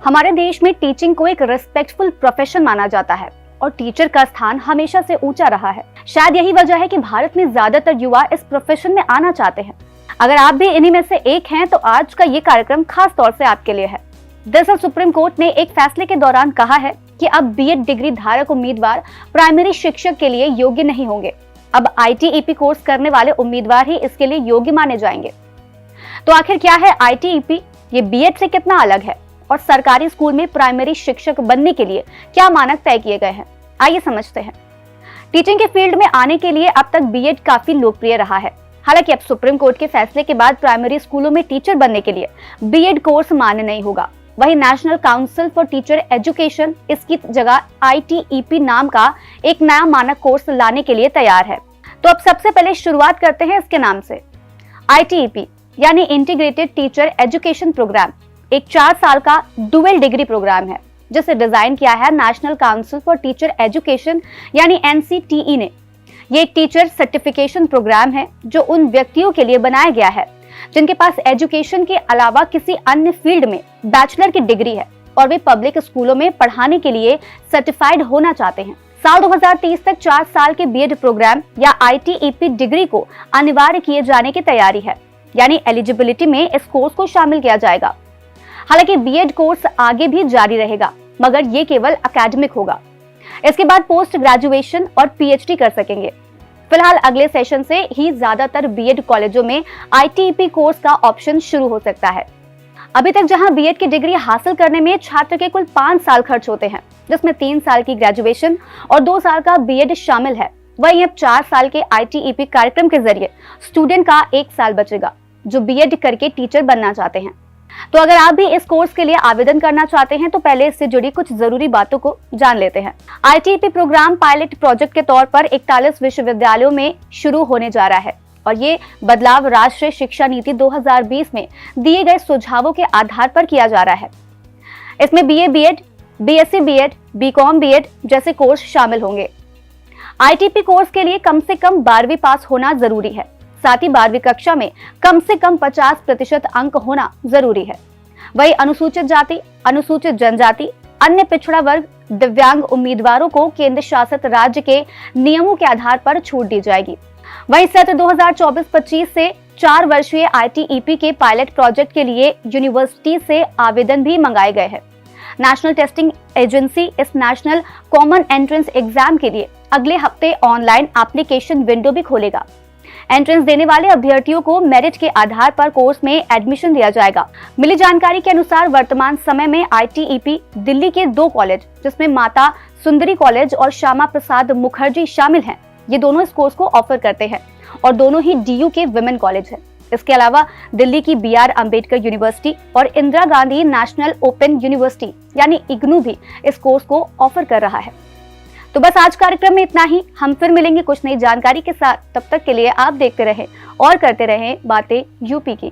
हमारे देश में टीचिंग को एक रिस्पेक्टफुल प्रोफेशन माना जाता है और टीचर का स्थान हमेशा से ऊंचा रहा है। शायद यही वजह है कि भारत में ज्यादातर युवा इस प्रोफेशन में आना चाहते हैं। अगर आप भी इन्हीं में से एक हैं तो आज का ये कार्यक्रम खास तौर से आपके लिए है। दरअसल सुप्रीम कोर्ट ने एक फैसले के दौरान कहा है कि अब बीएड डिग्री धारक उम्मीदवार प्राइमरी शिक्षक के लिए योग्य नहीं होंगे। अब आईटीईपी कोर्स करने वाले उम्मीदवार ही इसके लिए योग्य माने जाएंगे। तो आखिर क्या है आईटीईपी, ये बीएड से कितना अलग है और सरकारी स्कूल में प्राइमरी शिक्षक बनने के लिए क्या मानक तय किए गए हैं, आइए समझते हैं। टीचिंग के फील्ड में आने के लिए अब तक बीएड काफी लोकप्रिय रहा है। हालांकि अब सुप्रीम कोर्ट के फैसले के बाद प्राइमरी स्कूलों में टीचर बनने के लिए बीएड कोर्स मान्य नहीं होगा। वहीं national council for teacher education इसकी जगह आईटीईपी नाम का एक नया मानक कोर्स लाने के लिए तैयार है। तो अब सबसे पहले शुरुआत करते हैं इसके नाम से। आईटीईपी यानी इंटीग्रेटेड टीचर एजुकेशन प्रोग्राम एक 4 साल का डुअल डिग्री प्रोग्राम है जिसे डिजाइन किया है national council for teacher education यानी एनसीटीई ने। ये एक टीचर सर्टिफिकेशन प्रोग्राम है जो उन व्यक्तियों के लिए बनाया गया है जिनके पास एजुकेशन के अलावा किसी अन्य फील्ड में बैचलर की डिग्री है और वे पब्लिक स्कूलों में पढ़ाने के लिए सर्टिफाइड होना चाहते हैं। साल 2030 तक 4 साल के बीएड प्रोग्राम या आईटीईपी डिग्री को अनिवार्य किए जाने की तैयारी है, यानी एलिजिबिलिटी में इस कोर्स को शामिल किया जाएगा। हालांकि बीएड कोर्स आगे भी जारी रहेगा, मगर ये केवल एकेडमिक होगा। इसके बाद पोस्ट ग्रेजुएशन और पीएचडी कर सकेंगे। फिलहाल अगले सेशन से ही ज्यादातर बीएड कॉलेजों में आईटीईपी कोर्स का ऑप्शन शुरू हो सकता है। अभी तक जहां बीएड की डिग्री हासिल करने में छात्र के कुल 5 साल खर्च होते हैं, जिसमें 3 साल की ग्रेजुएशन और 2 साल का बीएड शामिल है, वहीं अब 4 साल के आईटीईपी कार्यक्रम के जरिए स्टूडेंट का 1 साल बचेगा जो बीएड करके टीचर बनना चाहते हैं। तो अगर आप भी इस कोर्स के लिए आवेदन करना चाहते हैं तो पहले इससे जुड़ी कुछ जरूरी बातों को जान लेते हैं। आईटीईपी प्रोग्राम पायलट प्रोजेक्ट के तौर पर 41 विश्वविद्यालयों में शुरू होने जा रहा है और ये बदलाव राष्ट्रीय शिक्षा नीति 2020 में दिए गए सुझावों के आधार पर किया जा रहा है। इसमें BA BEd, BSc BEd, BCom BEd जैसे कोर्स शामिल होंगे। आईटीईपी कोर्स के लिए कम से कम 12वीं पास होना जरूरी है। साथ ही 12वीं कक्षा में कम से कम 50% अंक होना जरूरी है। वही अनुसूचित जाति, अनुसूचित जनजाति, अन्य पिछड़ा वर्ग, दिव्यांग उम्मीदवारों को केंद्र शासित राज्य के नियमों के आधार पर छूट दी जाएगी। वही सत्र 2024-25 से 4 वर्षीय आईटीईपी के पायलट प्रोजेक्ट के लिए यूनिवर्सिटी से आवेदन भी मंगाए गए हैं। नेशनल टेस्टिंग एजेंसी इस नेशनल कॉमन एंट्रेंस एग्जाम के लिए अगले हफ्ते ऑनलाइन एप्लीकेशन विंडो भी खोलेगा। एंट्रेंस देने वाले अभ्यर्थियों को मेरिट के आधार पर कोर्स में एडमिशन दिया जाएगा। मिली जानकारी के अनुसार वर्तमान समय में आईटीईपी दिल्ली के 2 कॉलेज जिसमें माता सुंदरी कॉलेज और श्यामा प्रसाद मुखर्जी शामिल हैं, ये दोनों इस कोर्स को ऑफर करते हैं और दोनों ही डीयू के विमेन कॉलेज हैं। इसके अलावा दिल्ली की बीआर अंबेडकर यूनिवर्सिटी और Indira Gandhi national open university यानी इग्नू भी इस कोर्स को ऑफर कर रहा है। तो बस आज कार्यक्रम में इतना ही। हम फिर मिलेंगे कुछ नई जानकारी के साथ। तब तक के लिए आप देखते रहें और करते रहें बातें यूपी की।